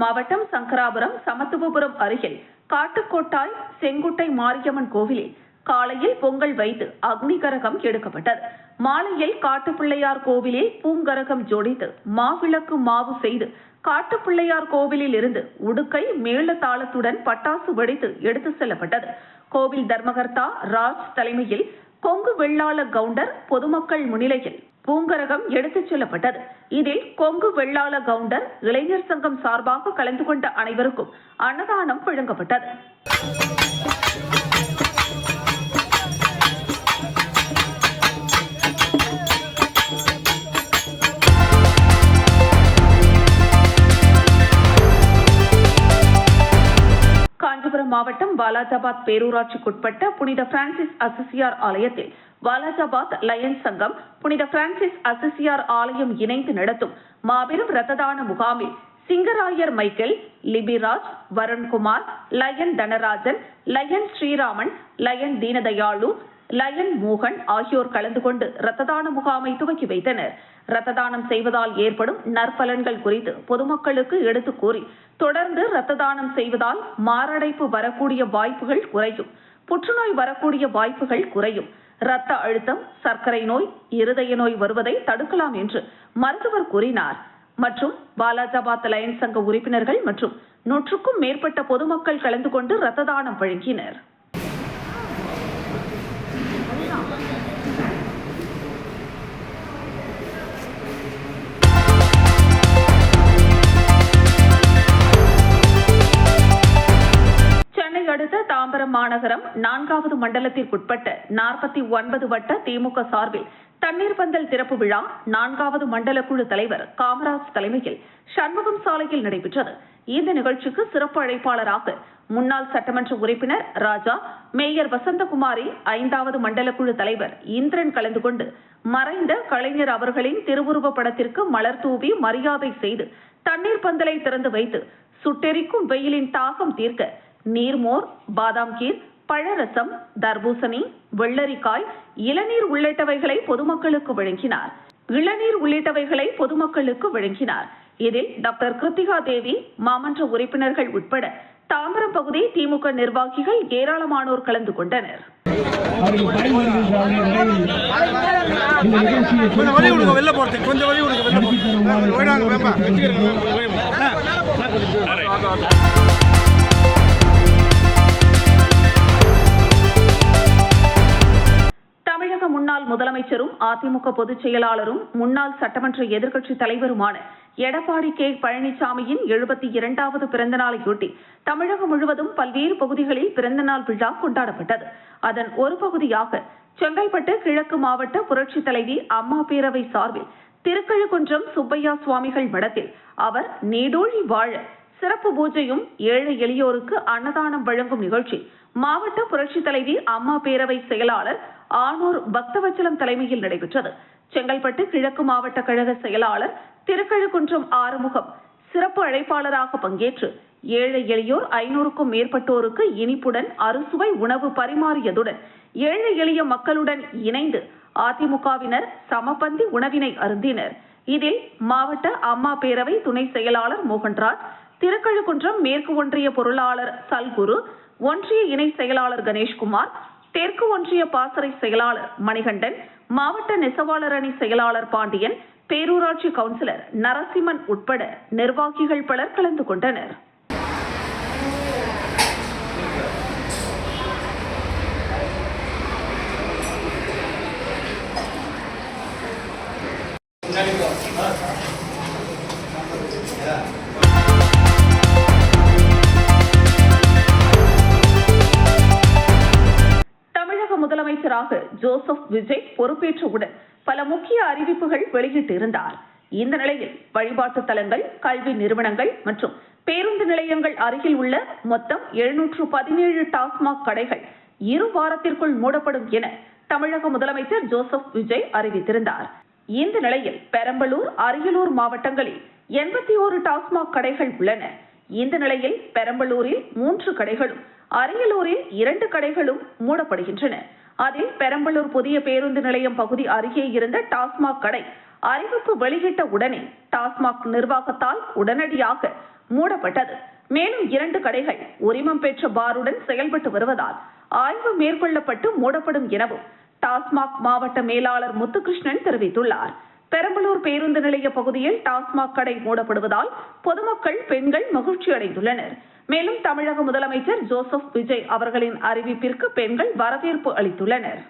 மாவட்டம் சங்கராபுரம் சமத்துவபுரம் அருகில் காட்டுக்கோட்டாய் செங்குட்டை மாரியம்மன் கோவிலில் காலையில் பொங்கல் வைத்து அக்னிகரகம் எடுக்கப்பட்டது. மாலையில் காட்டுப்பிள்ளையார் கோவிலில் பூங்கரகம் ஜோடித்து மாவிளக்கு மாவு செய்து காட்டுப்பிள்ளையார் கோவிலில் இருந்து உடுக்கை மேள தாளத்துடன் பட்டாசு வெடித்து எடுத்து செல்லப்பட்டது. கோவில் தர்மகர்த்தா ராஜ் தலைமையில் கொங்கு வெள்ளாள கவுண்டர் பொதுமக்கள் முன்னிலையில் பூங்கரகம் எடுத்துச் செல்லப்பட்டது. இதில் கொங்கு வெள்ளாள கவுண்டர் இளைஞர் சங்கம் சார்பாக கலந்து கொண்ட அனைவருக்கும் அன்னதானம் வழங்கப்பட்டது. காஞ்சிபுரம் மாவட்டம் வாலாஜாபாத் பேரூராட்சிக்குட்பட்ட புனித பிரான்சிஸ் அசிசியார் ஆலயத்தில் வாலாஜாபாத் லயன்ஸ் சங்கம் புனித பிரான்சிஸ் அசிசியார் ஆலயம் இணைந்து நடத்தும் மாபெரும் ரத்ததான முகாமில் Singarayar Michael, Libiraj, Varunkumar, Lion Dhanarajan, Lion Sriraman, Lion Deenadayalu, Lion மோகன் ஆகியோர் கலந்து கொண்டு ரத்ததான முகாமை துவக்கி வைத்தனர். ரத்ததானம் செய்வதால் ஏற்படும் நற்பலன்கள் குறித்து பொதுமக்களுக்கு எடுத்து கூறி தொடர்ந்து ரத்ததானம் செய்வதால் மாரடைப்பு வரக்கூடிய வாய்ப்புகள் குறையும், புற்றுநோய் வரக்கூடிய வாய்ப்புகள் குறையும், இரத்த அழுத்தம், சர்க்கரை நோய், இருதய நோய் வருவதை தடுக்கலாம் என்று மருத்துவர் கூறினார். மற்றும் வாலாஜாபாத் லயன்ஸ் சங்க உறுப்பினர்கள் மற்றும் 100க்கும் மேற்பட்ட பொதுமக்கள் கலந்து கொண்டு ரத்ததானம் வழங்கினர். அடுத்த தாம்பரம் மாநகரம் 4வது மண்டலத்திற்குட்பட்ட 49 வட்ட திமுக சார்பில் தண்ணீர் பந்தல் திறப்பு விழா 4வது மண்டல குழு தலைவர் காமராஜ் தலைமையில் சண்முகம் சாலையில் நடைபெற்றது. இந்த நிகழ்ச்சிக்கு சிறப்பு அழைப்பாளராக முன்னாள் சட்டமன்ற உறுப்பினர் ராஜா, மேயர் வசந்தகுமாரி, 5வது மண்டல குழு தலைவர் இந்திரன் கலந்து கொண்டு மறைந்த கலைஞர் அவர்களின் திருவுருவ படத்திற்கு மலர் தூவி மரியாதை செய்து தண்ணீர் பந்தலை திறந்து வைத்து சுட்டெரிக்கும் வெயிலின் தாகம் தீர்க்க நீர்மோர், பாதாம் கீர், பழரசம், தர்பூசணி, வெள்ளரிக்காய், இளநீர் உள்ளிட்டவைகளை பொதுமக்களுக்கு வழங்கினார். இதில் டாக்டர் கிருத்திகா தேவி, மாமன்ற உறுப்பினர்கள் உட்பட தாம்பரம் பகுதி திமுக நிர்வாகிகள் ஏராளமானோர் கலந்து கொண்டனர். தமிழக முன்னாள் முதலமைச்சரும் அதிமுக பொதுச் செயலாளரும் முன்னாள் சட்டமன்ற எதிர்க்கட்சித் தலைவருமான எடப்பாடி கே. பழனிசாமியின் 72வது பிறந்தநாளையொட்டி தமிழகம் முழுவதும் பல்வேறு பகுதிகளில் பிறந்தநாள் விழா கொண்டாடப்பட்டது. அதன் ஒரு பகுதியாக செங்கல்பட்டு கிழக்கு மாவட்ட புரட்சித் தலைவி அம்மா பேரவை சார்பில் திருக்கழுக்குன்றம் சுப்பையா சுவாமிகள் மடத்தில் அவர் நீடூழி வாழ சிறப்பு பூஜையும் ஏழை எளியோருக்கு அன்னதானம் வழங்கும் நிகழ்ச்சி மாவட்ட புரட்சித் தலைவி அம்மா பேரவை செயலாளர் ஆனூர் பக்தவச்சலம் தலைமையில் நடைபெற்றது. செங்கல்பட்டு கிழக்கு மாவட்ட கழக செயலாளர் திருக்கழுக்குன்றம் ஆறுமுகம் சிறப்பு அழைப்பாளராக பங்கேற்று ஏழை எளியோர் 500க்கும் மேற்பட்டோருக்கு இனிப்புடன் அறுசுவை உணவு பரிமாறியதுடன் ஏழை எளிய மக்களுடன் இணைந்து அதிமுகவினர் சமபந்தி உணவினை அருந்தினர். இதில் மாவட்ட அம்மா பேரவை துணை செயலாளர் மோகன்ராஜ், திருக்கழுக்குன்றம் மேற்கு ஒன்றிய பொருளாளர் சல்குரு, ஒன்றிய இணை செயலாளர் கணேஷ்குமார், தெற்கு ஒன்றிய பாசறை செயலாளர் மணிகண்டன், மாவட்ட நெசவாளர் அணி செயலாளர் பாண்டியன், பேரூராட்சி கவுன்சிலர் நரசிம்மன் உட்பட நிர்வாகிகள் பலர் கலந்து கொண்டனர். முதலமைச்சராக ஜோசப் விஜய் பொறுப்பேற்றவுடன் பல முக்கிய அறிவிப்புகள் வெளியிட்டிருந்தார். இந்த நிலையில் வழிபாட்டு தலங்கள், கல்வி நிறுவனங்கள் மற்றும் பேருந்து நிலையங்கள் அருகில் உள்ள மொத்தம் 717 டாஸ்மாக் கடைகள் 2 வாரத்திற்குள் மூடப்படும் என தமிழக முதலமைச்சர் ஜோசப் விஜய் அறிவித்திருந்தார். இந்த நிலையில் பெரம்பலூர், அரியலூர் மாவட்டங்களில் 81 டாஸ்மாக் கடைகள் உள்ளன. இந்த நிலையில் பெரம்பலூரில் 3 கடைகளும், அரியலூரில் 2 கடைகளும் மூடப்படுகின்றன. அதில் பெரம்பலூர் புதிய பேருந்து நிலையம் பகுதி அருகே இருந்த டாஸ்மாக் கடை அறிவிப்பு வெளியிட்ட உடனே டாஸ்மாக் நிர்வாகத்தால் உடனடியாக மூடப்பட்டது. மேலும் 2 கடைகள் உரிமம் பெற்ற பாருடன் செயல்பட்டு வருவதால் ஆய்வு மேற்கொள்ளப்பட்டு மூடப்படும் எனவும் டாஸ்மாக் மாவட்ட மேலாளர் முத்துகிருஷ்ணன் தெரிவித்துள்ளார். பெரம்பலூர் பேருந்து நிலைய பகுதியில் டாஸ்மாக் கடை மூடப்படுவதால் பொதுமக்கள், பெண்கள் மகிழ்ச்சி அடைந்துள்ளனர். மேலும் தமிழக முதலமைச்சர் ஜோசப் விஜய் அவர்களின் அறிவிப்பிற்கு பெண்கள் வரவேற்பு அளித்துள்ளனர்.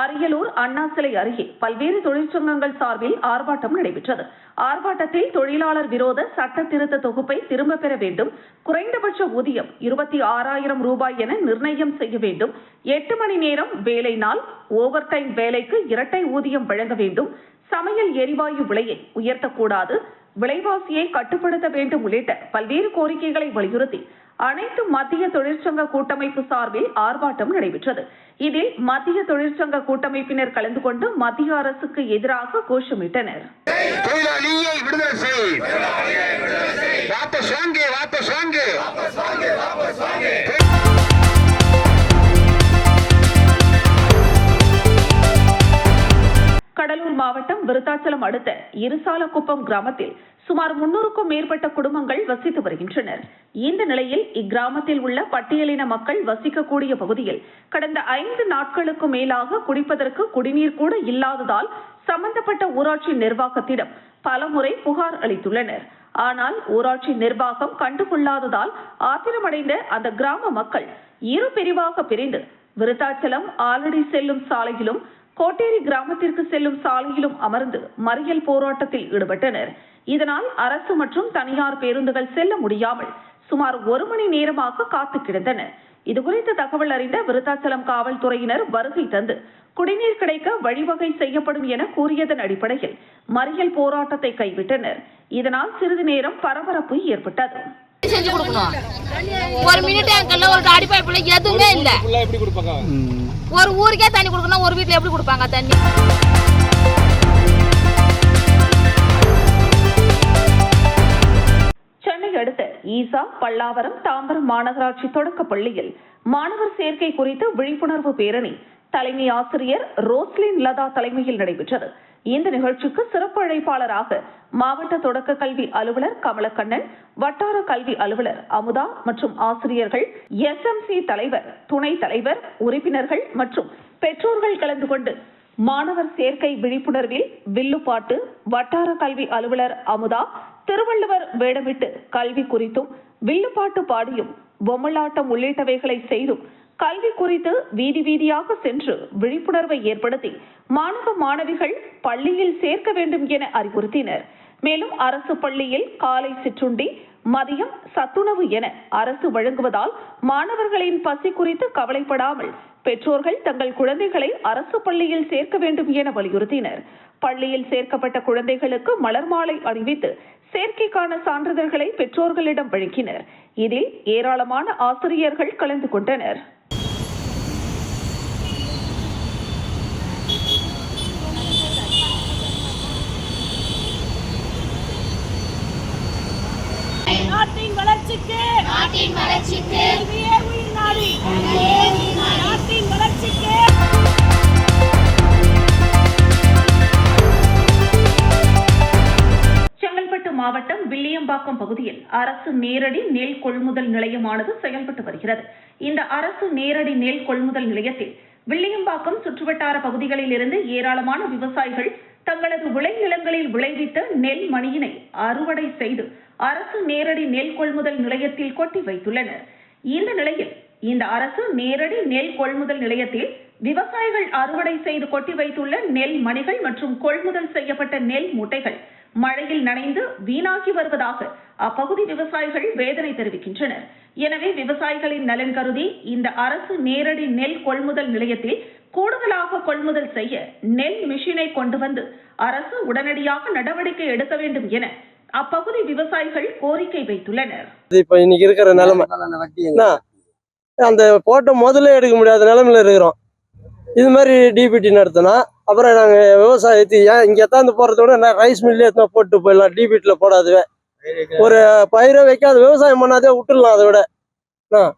அரியலூர் அண்ணா சிலை அருகே பல்வேறு தொழிற்சங்கங்கள் சார்பில் ஆர்ப்பாட்டம் நடைபெற்றது. ஆர்ப்பாட்டத்தில் தொழிலாளர் விரோத சட்ட திருத்த தொகுப்பை திரும்ப பெற வேண்டும், குறைந்தபட்ச ஊதியம் 26,000 ரூபாய் என நிர்ணயம் செய்ய வேண்டும், 8 மணி நேரம் வேலை நாள், ஓவர் டைம் வேலைக்கு இரட்டை ஊதியம் வழங்க வேண்டும், சமையல் எரிவாயு விலையை உயர்த்தக்கூடாது, விலைவாசியை கட்டுப்படுத்த வேண்டும் உள்ளிட்ட பல்வேறு கோரிக்கைகளை வலியுறுத்தி அனைத்து மத்திய தொழிற்சங்க கூட்டமைப்பு சார்பில் ஆர்ப்பாட்டம் நடைபெற்றது. இதில் மத்திய தொழிற்சங்க கூட்டமைப்பினர் கலந்து கொண்டு மத்திய அரசுக்கு எதிராக கோஷமிட்டனர். கடலூர் மாவட்டம் விருத்தாச்சலம் அடுத்த இருசாலக்குப்பம் கிராமத்தில் சுமார் 300க்கும் மேற்பட்ட குடும்பங்கள் வசித்து வருகின்றனர். இந்த நிலையில் இக்கிராமத்தில் உள்ள பட்டியலின மக்கள் வசிக்கக்கூடிய பகுதியில் கடந்த 5 நாட்களுக்கு மேலாக குடிப்பதற்கு குடிநீர் கூட இல்லாததால் சம்பந்தப்பட்ட ஊராட்சி நிர்வாகத்திடம் பலமுறை புகார் அளித்துள்ளனர். ஆனால் ஊராட்சி நிர்வாகம் கண்டுகொள்ளாததால் ஆத்திரமடைந்த அந்த கிராம மக்கள் 2 பிரிவாக பிரிந்து விருத்தாச்சலம் ஆலடி செல்லும் சாலையிலும் கோட்டேரி கிராமத்திற்கு செல்லும் சாலையிலும் அமர்ந்து மறியல் போராட்டத்தில் ஈடுபட்டனர். இதனால் அரசு மற்றும் தனியார் பேருந்துகள் செல்ல முடியாமல் சுமார் 1 மணி நேரமாக காத்து கிடந்தன. இதுகுறித்து தகவல் அறிந்த விருத்தாச்சலம் காவல்துறையினர் வருகை தந்து குடிநீர் கிடைக்க வழிவகை செய்யப்படும் என கூறியதன் அடிப்படையில் மறியல் போராட்டத்தை கைவிட்டனர். இதனால் சிறிது நேரம் பரபரப்பு ஏற்பட்டது. ஒரு ஊருக்கே தண்ணி கொடுக்கணும், ஒரு வீட்டுல எப்படி கொடுப்பாங்க தண்ணி? சென்னை அடுத்த ஈசா, பல்லாவரம், தாம்பரம் மாநகராட்சி தொடக்க பள்ளியில் மாணவர் சேர்க்கை குறித்து விழிப்புணர்வு பேரணி தலைமை ஆசிரியர் ரோஸ்லின் லதா தலைமையில் நடைபெற்றது. இந்த நிகழ்ச்சிக்கு சிறப்பு அழைப்பாளராக மாவட்ட தொடக்க கல்வி அலுவலர் கமலக்கண்ணன், வட்டார கல்வி அலுவலர் அமுதா மற்றும் ஆசிரியர்கள், SMC தலைவர், துணை தலைவர், உறுப்பினர்கள் மற்றும் பெற்றோர்கள் கலந்து கொண்டு மாணவர் சேர்க்கை விழிப்புணர்வில் வில்லுப்பாட்டு, வட்டார கல்வி அலுவலர் அமுதா திருவள்ளுவர் வேடமிட்டு கல்வி குறித்தும் வில்லுப்பாட்டு பாடியும் பொம்மலாட்டம் உள்ளிட்டவைகளை செய்தும் கல்வி குறித்து வீதி வீதியாக சென்று விழிப்புணர்வை ஏற்படுத்தி மாணவ மாணவிகள் பள்ளியில் சேர்க்க வேண்டும் என அறிவுறுத்தினர். மேலும் அரசு பள்ளியில் காலை சிற்றுண்டி, மதியம் சத்துணவு என அரசு வழங்குவதால் மாணவர்களின் பசி குறித்து கவலைப்படாமல் பெற்றோர்கள் தங்கள் குழந்தைகளை அரசு பள்ளியில் சேர்க்க வேண்டும் என வலியுறுத்தினர். பள்ளியில் சேர்க்கப்பட்ட குழந்தைகளுக்கு மலர் மாலை அணிவித்து சேர்க்கைக்கான சான்றிதழ்களை பெற்றோர்களிடம் வழங்கினர். இதில் ஏராளமான ஆசிரியர்கள் கலந்து கொண்டனர். நாட்டின் வளர்ச்சிக்கு கல்வியே உயிர் நாடி. நாட்டின் வளர்ச்சிக்கு செங்கல்பட்டு மாவட்டம் வில்லியம்பாக்கம் பகுதியில் அரசு நேரடி நெல் கொள்முதல் நிலையமானது செயல்பட்டு வருகிறது. இந்த அரசு நேரடி நெல் கொள்முதல் நிலையத்தில் வில்லியம்பாக்கம் சுற்றுவட்டார பகுதிகளில் இருந்து ஏராளமான விவசாயிகள் தங்களது விளைநிலங்களில் விளைவித்த நெல் மணியினை அறுவடை செய்து அரசு நேரடி நெல் கொள்முதல் நிலையத்தில் கொட்டி வைத்துள்ளனர். இந்த நிலையில் இந்த அரசு நேரடி நெல் கொள்முதல் நிலையத்தில் விவசாயிகள் அறுவடை செய்து கொட்டி வைத்துள்ள நெல் மணிகள் மற்றும் கொள்முதல் செய்யப்பட்ட நெல் மூட்டைகள் மழையில் நனைந்து வீணாகி வருவதாக அப்பகுதி விவசாயிகள் வேதனை தெரிவிக்கின்றனர். எனவே விவசாயிகளின் நலன் கருதி இந்த அரசு நேரடி நெல் கொள்முதல் நிலையத்தில் கூடுதலாக கொள்முதல் செய்ய நெல் மிஷினை கொண்டு வந்து அரசு உடனடியாக நடவடிக்கை எடுக்க வேண்டும் என அப்பகுதி விவசாயிகள் கோரிக்கை வைத்துள்ளனர். இப்ப இன்னைக்கு இருக்கிற நிலைமை அந்த போட்ட முதல்ல எடுக்க முடியாத நிலைமையில இருக்கிறோம். இது மாதிரி டிபிடி நடத்தினா அப்புறம் நாங்க விவசாயத்துக்கு ஏன் இங்க எத்தாந்து போறத விட ரைஸ் மில்லே எத்தனை போட்டு போயிடலாம், டிபிடில போடாதுவே ஒரு பயிரை வைக்காத விவசாயம் பண்ணாதே விட்டுடலாம் அதை விட